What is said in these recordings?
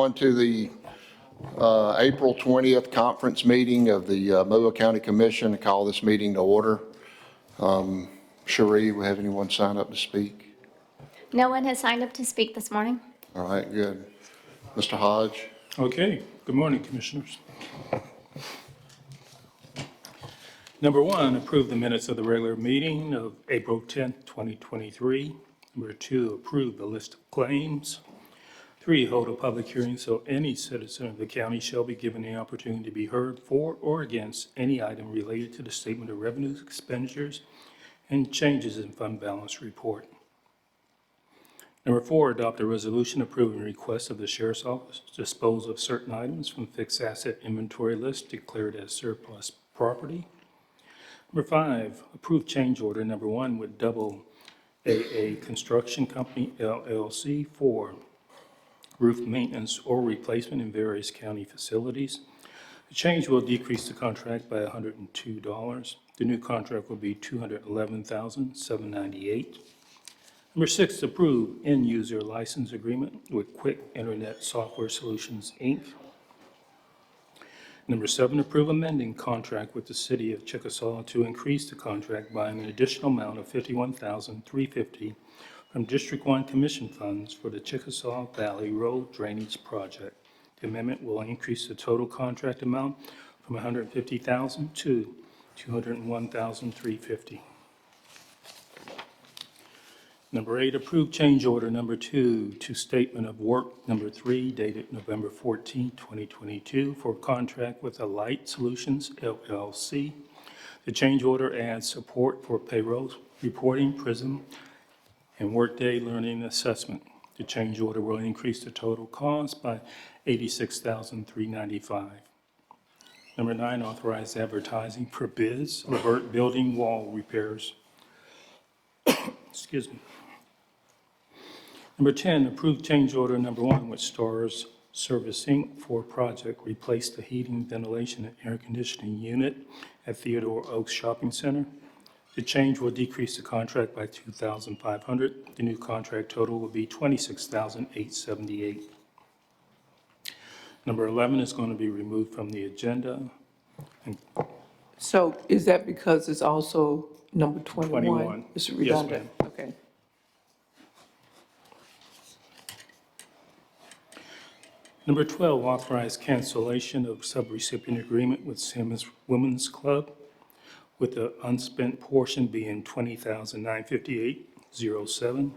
everyone to the April 20th conference meeting of the Mobile County Commission. I call this meeting to order. Cherie, we have anyone sign up to speak? No one has signed up to speak this morning. All right, good. Mr. Hodge? Okay, good morning, Commissioners. Number one, approve the minutes of the regular meeting of April 10th, 2023. Number two, approve the list of claims. Three, hold a public hearing so any citizen of the county shall be given the opportunity to be heard for or against any item related to the statement of revenues, expenditures, and changes in fund balance report. Number four, adopt a resolution approving requests of the Sheriff's Office to dispose of certain items from fixed asset inventory list declared as surplus property. Number five, approve change order number one with Double AA Construction Company LLC for roof maintenance or replacement in various county facilities. The change will decrease the contract by $102. The new contract will be $211,798. Number six, approve end-user license agreement with Quick Internet Software Solutions, Inc. Number seven, approve amending contract with the City of Chickasaw to increase the contract by an additional amount of $51,350 from District 1 Commission funds for the Chickasaw Valley Road Drainage Project. The amendment will increase the total contract amount from $150,000 to $201,350. Number eight, approve change order number two to statement of work number three dated November 14, 2022 for contract with Alight Solutions LLC. The change order adds support for payroll reporting, PRISM, and Workday Learning Assessment. The change order will increase the total cost by $86,395. Number nine, authorize advertising for bids, Levert Building Wall Repairs. Excuse me. Number 10, approve change order number one with Stars Service Inc. for project replace the heating, ventilation, and air conditioning unit at Theodore Oaks Shopping Center. The change will decrease the contract by $2,500. The new contract total will be $26,878. Number 11 is going to be removed from the agenda. So is that because it's also number 21? 21. It's Yes, redundant? ma'am. Okay. Number 12, authorize cancellation of subrecipient agreement with Simmons Women's Club, with the unspent portion being $20,958.07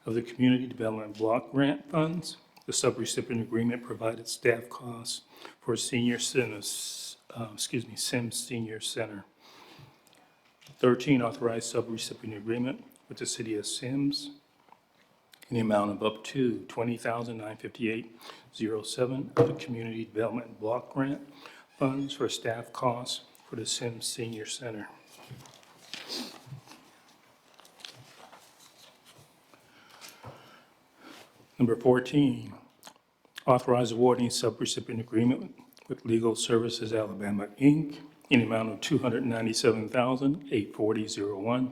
of the Community Development Block Grant Funds. The subrecipient agreement provided staff costs for Senior Centers, Sims Senior Center. 13, authorize subrecipient agreement with the City of Sims in the amount of up to $20,958.07 of the Community Development Block Grant Funds for staff costs for the Sims Senior Center. Number 14, authorize awarding subrecipient agreement with Legal Services Alabama, Inc. in the amount of $297,840.01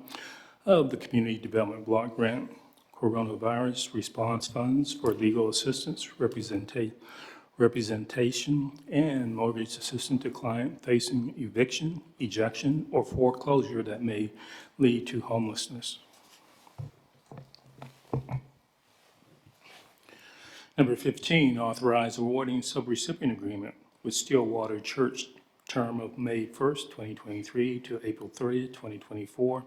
of the Community Development Block Grant Coronavirus Response Funds for legal assistance, representation, and mortgage assistance to client facing eviction, ejection, or foreclosure that may lead to homelessness. Number 15, authorize awarding subrecipient agreement with Stillwater Church, term of May 1st, 2023 to April 30th, 2024,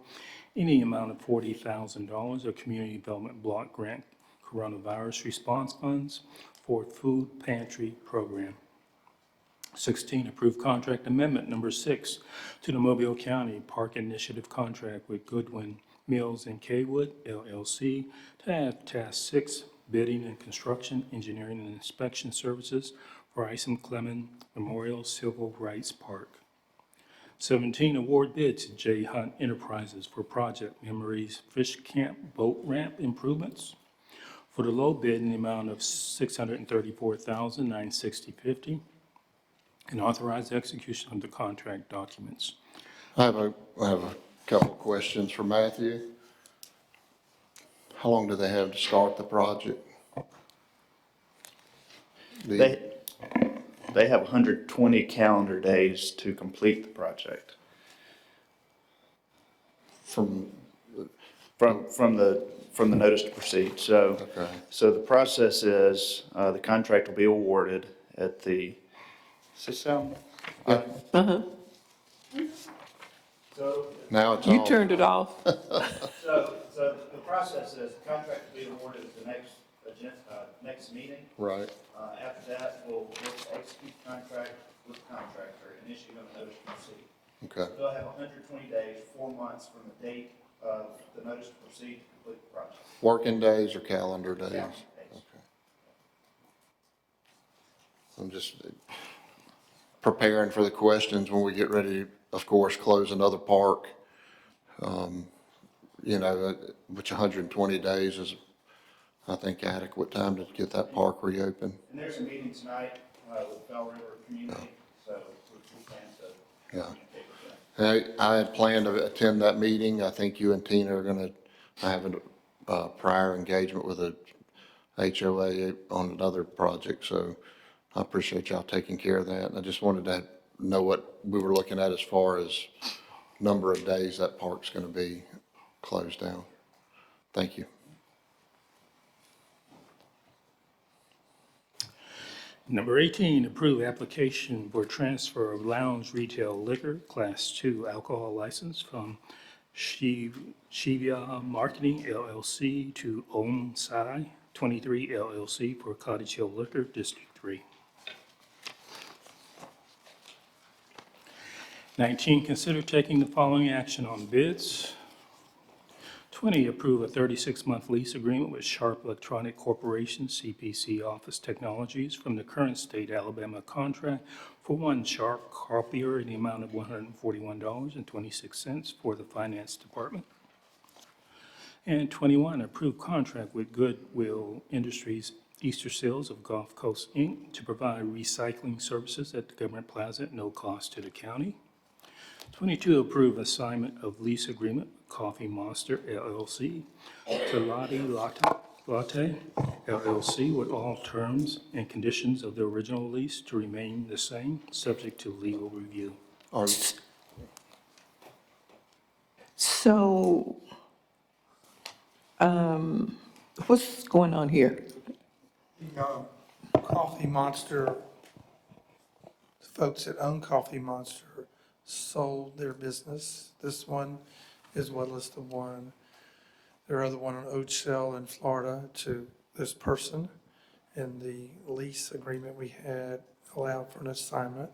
in the amount of $40,000 of Community Development Block Grant Coronavirus Response Funds for Food Pantry Program. 16, approve contract amendment number 6 to the Mobile County Park Initiative contract with Goodwin Mills and Kaywood LLC to add Task 6, bidding and construction, engineering and inspection services for Isom Clemens Memorial Civil Rights Park. 17, award bid to J. Hunt Enterprises for Project Memories Fish Camp Boat Ramp improvements for the low bid in the amount of $634,960.50 and authorize execution of the contract documents. I have a couple of questions for Matthew. How long do they have to start the project? They have 120 calendar days to complete the project From, from the notice to proceed. So, okay, so the process is, the contract will be awarded at the, does this sound? Yeah. Uh-huh. So, now it's You off. turned it off. so the process is, the contract will be awarded at the next next meeting. Right, After that, we'll execute the contract with the contractor and issue them a notice to proceed. okay. They'll have 120 days, 4 months from the date of the notice to proceed to complete the project. Working days or calendar days? Calendar days. Okay. I'm just preparing for the questions when we get ready, of course, close another park. You know, which 120 days is, I think, adequate time to get that park reopened. And there's a meeting tonight with Bell River Community, so we plan to Yeah. communicate with them. I had planned to attend that meeting. I think you and Tina are gonna have a prior engagement with a HOA on another project, so I appreciate y'all taking care of that. And I just wanted to know what we were looking at as far as number of days that park's gonna be closed down. Thank you. Number 18, approve application for transfer of lounge retail liquor, Class 2 alcohol license from Shivya Marketing LLC to Om Sai 23 LLC for Cottage Hill Liquor, District 3. 19, consider taking the following action on bids. 20, approve a 36-month lease agreement with Sharp Electronic Corporation, CPC Office Technologies, from the current state Alabama contract for one Sharp copier in the amount of $141.26 for the Finance Department. And 21, approve contract with Goodwill Industries Easter Seals of Gulf Coast, Inc. to provide recycling services at the Government Plaza at no cost to the county. 22, approve assignment of lease agreement with Coffee Monster LLC to Latte LLC with all terms and conditions of the original lease to remain the same, subject to legal review. Are, So, what's going on here? The Coffee Monster, the folks that own Coffee Monster sold their business. This one, as well as the one, their other one on Old Shell in Florida, to this person. And the lease agreement we had allowed for an assignment.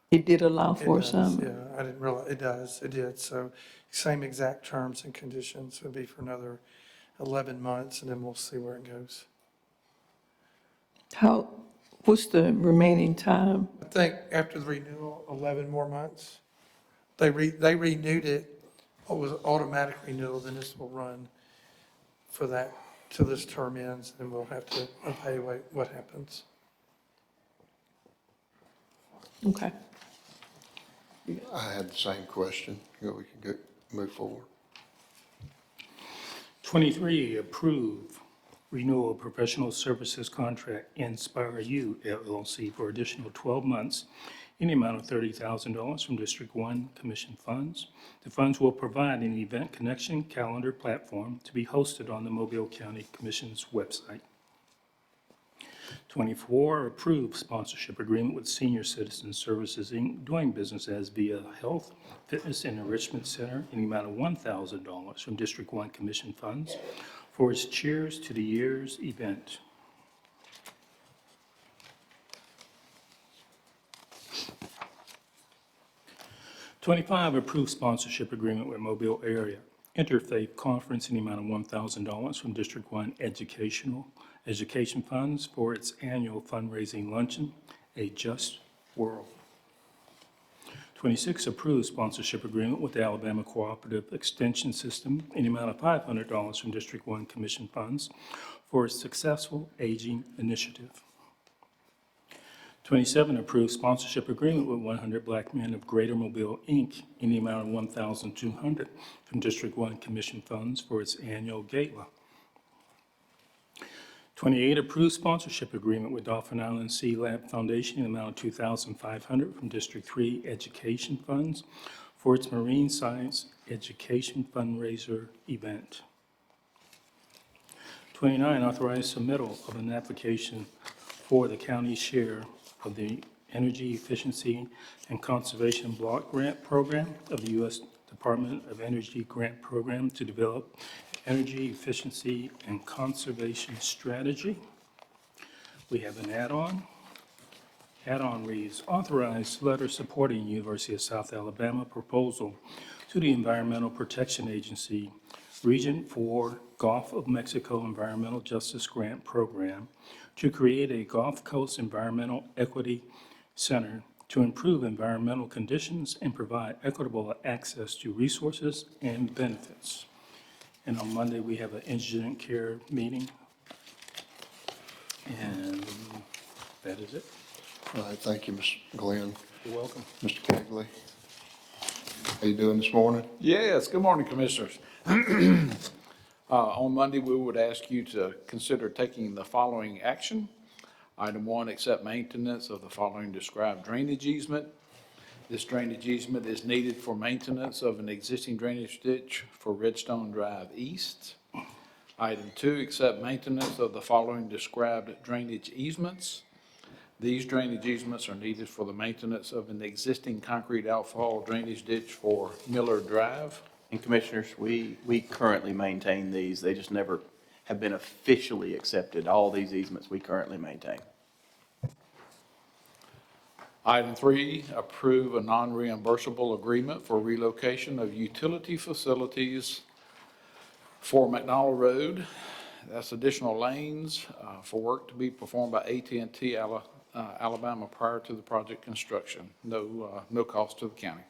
It did allow It for does, some. Yeah, I didn't realize, it did. So same exact terms and conditions would be for another 11 months, and then we'll see where it goes. What's the remaining time? I think after the renewal, 11 more months. They renewed it, it was automatic renewal, then this will run for that, till this term ends, and we'll have to evaluate what happens. Okay. I had the same question. You know, we can move forward. 23, approve renewal of professional services contract Inspire U LLC for additional 12 months in the amount of $30,000 from District 1 Commission funds. The funds will provide an event connection calendar platform to be hosted on the Mobile County Commission's website. 24, approve sponsorship agreement with Senior Citizen Services, Inc., doing business as Via Health, Fitness, and Enrichment Center in the amount of $1,000 from District 1 Commission funds for its Cheers to the Years event. '25, approve sponsorship agreement with Mobile Area Interfaith Conference in the amount of $1,000 from District 1 Education Funds for its annual fundraising luncheon, A Just World. 26, approve sponsorship agreement with the Alabama Cooperative Extension System in the amount of $500 from District 1 Commission funds for its Successful Aging Initiative. 27, approve sponsorship agreement with 100 Black Men of Greater Mobile, Inc. in the amount of $1,200 from District 1 Commission funds for its annual gala. 28, approve sponsorship agreement with Dauphin Island Sea Lab Foundation in the amount of $2,500 from District 3 Education Funds for its marine science education fundraiser event. 29, authorize submittal of an application for the county share of the Energy Efficiency and Conservation Block Grant Program of the U.S. Department of Energy Grant Program to develop energy efficiency and conservation strategy. We have an add-on. Add-on reads, authorize letter supporting University of South Alabama proposal to the Environmental Protection Agency Region 4 Gulf of Mexico Environmental Justice Grant Program to create a Gulf Coast Environmental Equity Center to improve environmental conditions and provide equitable access to resources and benefits. And on Monday, we have an indigent care meeting. And that is it. All right, thank you, Ms. Glenn. You're welcome. Mr. Kegley, how you doing this morning? Yes, good morning, Commissioners. On Monday, we would ask you to consider taking the following action. Item 1, accept maintenance of the following described drainage easement. This drainage easement is needed for maintenance of an existing drainage ditch for Redstone Drive East. Item 2, accept maintenance of the following described drainage easements. These drainage easements are needed for the maintenance of an existing concrete outfall drainage ditch for Miller Drive. And Commissioners, we currently maintain these. They just never have been officially accepted. All these easements we currently maintain. Item 3, approve a non-reimbursable agreement for relocation of utility facilities for McDonald Road. That's additional lanes for work to be performed by AT&T Alabama prior to the project construction. No cost to the county.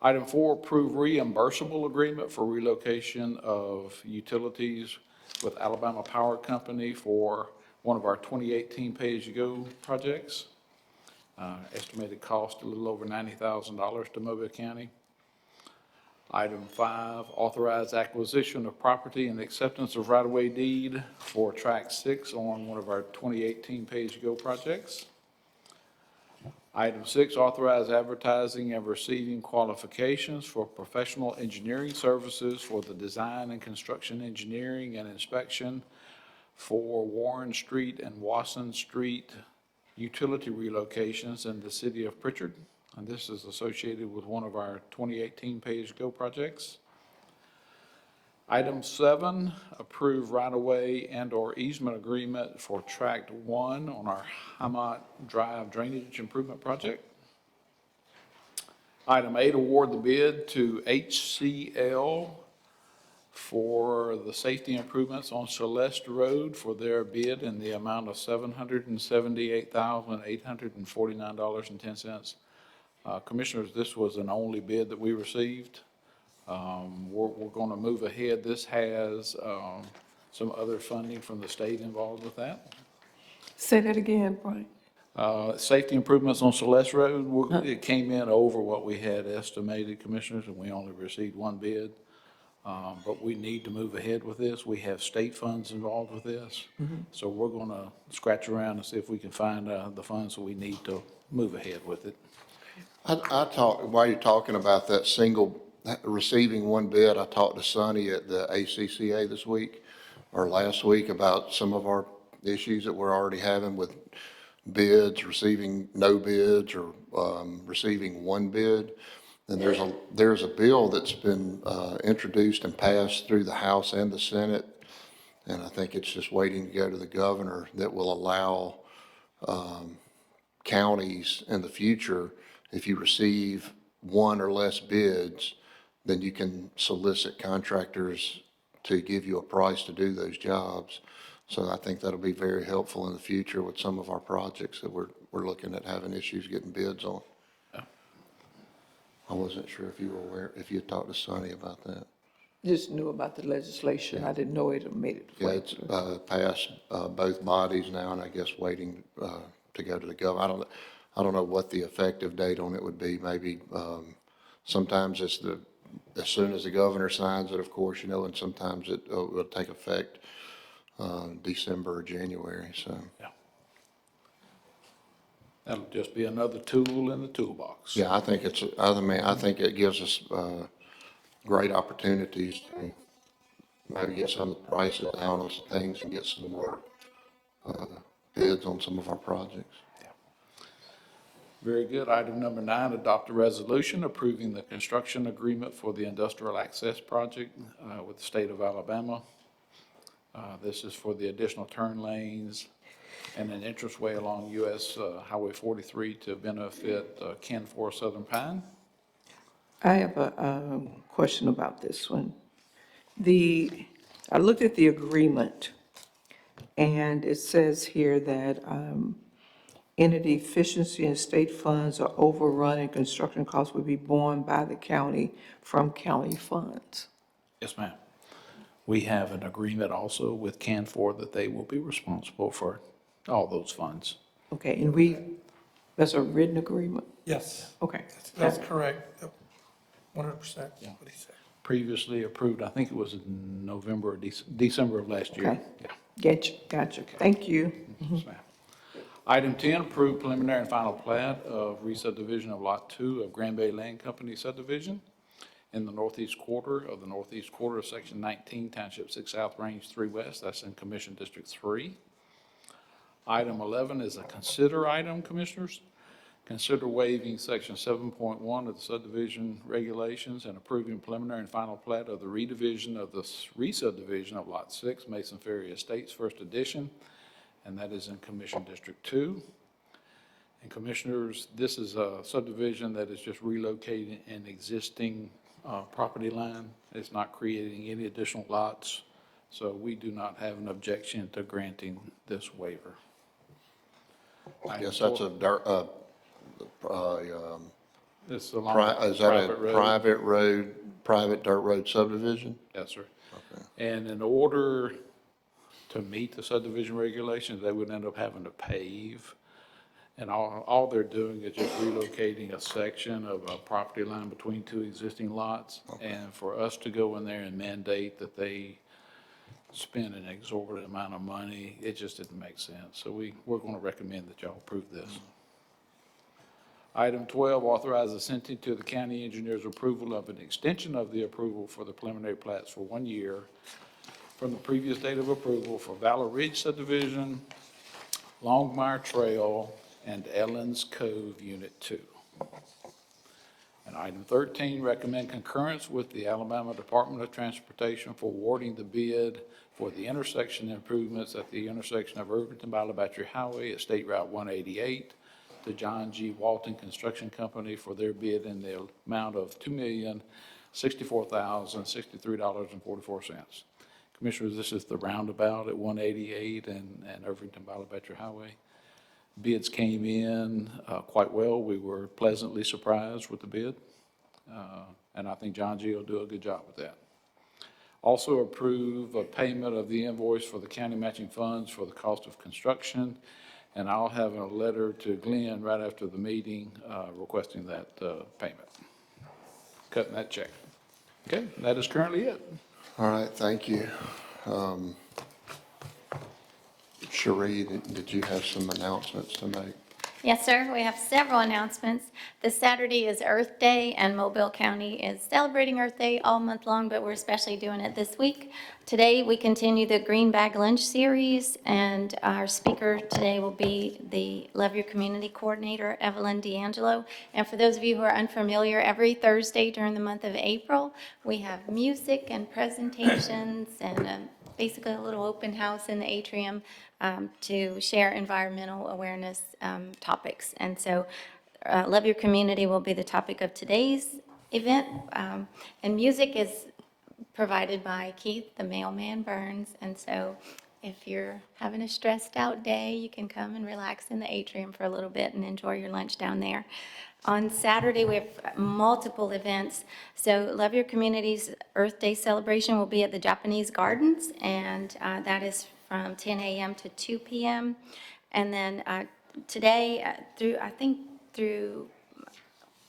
Item 4, approve reimbursable agreement for relocation of utilities with Alabama Power Company for one of our 2018 pay-as-you-go projects. Estimated cost a little over $90,000 to Mobile County. Item 5, authorize acquisition of property and acceptance of right-of-way deed for Track 6 on one of our 2018 pay-as-you-go projects. Item 6, authorize advertising and receiving qualifications for professional engineering services for the design and construction engineering and inspection for Warren Street and Wasson Street utility relocations in the city of Pritchard. And this is associated with one of our 2018 pay-as-you-go projects. Item 7, approve right-of-way and/or easement agreement for Tract 1 on our Hamont Drive Drainage Improvement Project. Item 8, award the bid to HCL for the safety improvements on Celeste Road for their bid in the amount of $778,849.10. Commissioners, this was an only bid that we received. We're going to move ahead. This has some other funding from the state involved with that. Say that again, Brian. Safety improvements on Celeste Road, it came in over what we had estimated, Commissioners, and we only received one bid. But we need to move ahead with this. We have state funds involved with this. So we're going to scratch around and see if we can find the funds that we need to move ahead with it. While you're talking about that single, receiving one bid, I talked to Sonny at the ACCA this week, or last week, about some of our issues that we're already having with bids, receiving no bids, or receiving one bid. And there's a bill that's been introduced and passed through the House and the Senate, and I think it's just waiting to go to the governor, that will allow counties in the future, if you receive one or less bids, then you can solicit contractors to give you a price to do those jobs. So I think that'll be very helpful in the future with some of our projects that we're looking at having issues getting bids on. I wasn't sure if you were aware, if you had talked to Sonny about that. Just knew about the legislation. I didn't know it had made it. Yeah, it's passed both bodies now, and I guess waiting to go to the governor. I don't know what the effective date on it would be. Maybe sometimes it's as soon as the governor signs it, of course, and sometimes it will take effect December or January, so. That'll just be another tool in the toolbox. Yeah, I think I think it gives us, great opportunities to maybe get some of the prices down on some things and get some more, bids on some of our projects. Very good. Item number 9, adopt a resolution approving the construction agreement for the industrial access project with the state of Alabama. This is for the additional turn lanes and an entranceway along US Highway 43 to benefit Canfor Southern Pine. I have a question about this one. I looked at the agreement, and it says here that entity efficiency and state funds are overrun and construction costs will be borne by the county from county funds. Yes, ma'am. We have an agreement also with Canfor that they will be responsible for all those funds. Okay, and that's a written agreement? Yes, Okay. that's correct. 100%, what he said. Previously approved, I think it was in November or December of last year. Okay. Gotcha. Thank you. Yes, ma'am. Item 10, approve preliminary and final plat of re-subdivision of Lot 2 of Grand Bay Land Company subdivision in the northeast quarter of Section 19, Township 6 South, Range 3 West. That's in Commission District 3. Item 11 is a consider item, Commissioners. Consider waiving Section 7.1 of the subdivision regulations and approving preliminary and final plat of the re-subdivision of Lot 6, Mason Ferry Estates, First Edition, and that is in Commission District 2. And Commissioners, this is a subdivision that is just relocating an existing property line. It's not creating any additional lots, so we do not have an objection to granting this waiver. I guess that's a dirt, This is along is that a private road. private road, private dirt road subdivision? Yes, sir. And in order to meet the subdivision regulations, they would end up having to pave. And all they're doing is just relocating a section of a property line between two existing lots. And for us to go in there and mandate that they spend an exorbitant amount of money, it just didn't make sense. So we're going to recommend that y'all approve this. Item 12, authorize assenting to the county engineer's approval of an extension of the approval for the preliminary plats for 1 year from the previous date of approval for Valor Ridge subdivision, Longmire Trail, and Ellens Cove Unit 2. And item 13, recommend concurrence with the Alabama Department of Transportation for awarding the bid for the intersection improvements at the intersection of Irvington by Labatry Highway at State Route 188 to John G. Walton Construction Company for their bid in the amount of $2,064,063.44. Commissioners, this is the roundabout at 188 and Irvington by Labatry Highway. Bids came in quite well. We were pleasantly surprised with the bid, and I think John G. will do a good job with that. Also approve a payment of the invoice for the county matching funds for the cost of construction, and I'll have a letter to Glenn right after the meeting requesting that payment, cutting that check. Okay, that is currently it. All right, thank you. Cherie, did you have some announcements to make? Yes, sir. We have several announcements. This Saturday is Earth Day, and Mobile County is celebrating Earth Day all month long, but we're especially doing it this week. Today, we continue the Green Bag Lunch Series, and our speaker today will be the Love Your Community Coordinator, Evelyn D'Angelo. And for those of you who are unfamiliar, every Thursday during the month of April, we have music and presentations and basically a little open house in the atrium to share environmental awareness topics. And so Love Your Community will be the topic of today's event. And music is provided by Keith, the mailman Burns. And so if you're having a stressed out day, you can come and relax in the atrium for a little bit and enjoy your lunch down there. On Saturday, we have multiple events. So Love Your Community's Earth Day celebration will be at the Japanese Gardens, and that is from 10 a.m. to 2 p.m. And then today, through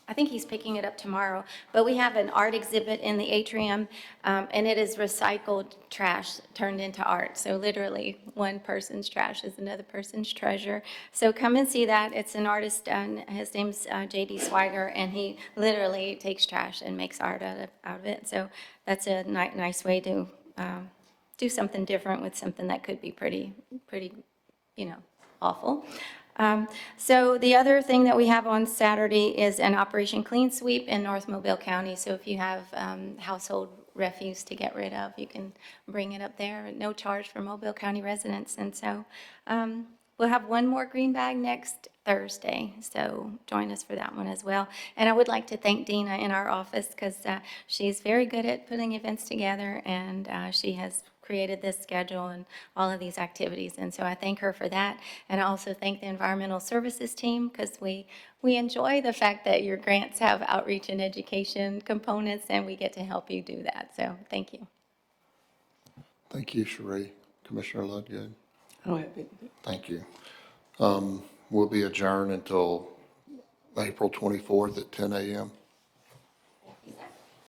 I think he's picking it up tomorrow, but we have an art exhibit in the atrium, and it is recycled trash turned into art. So literally, one person's trash is another person's treasure. So come and see that. It's an artist, and his name's J.D. Swiger, and he literally takes trash and makes art out of it. So that's a nice way to do something different with something that could be pretty, awful. So the other thing that we have on Saturday is an Operation Clean Sweep in North Mobile County. So if you have household refuse to get rid of, you can bring it up there, no charge for Mobile County residents. And so we'll have one more green bag next Thursday, so join us for that one as well. And I would like to thank Dina in our office because she's very good at putting events together, and she has created this schedule and all of these activities. And so I thank her for that. And I also thank the environmental services team because we enjoy the fact that your grants have outreach and education components, and we get to help you do that. So thank you. Thank you, Sheree. Commissioner Ludgood, I don't have anything. thank you. We'll be adjourned until April 24th at 10 a.m.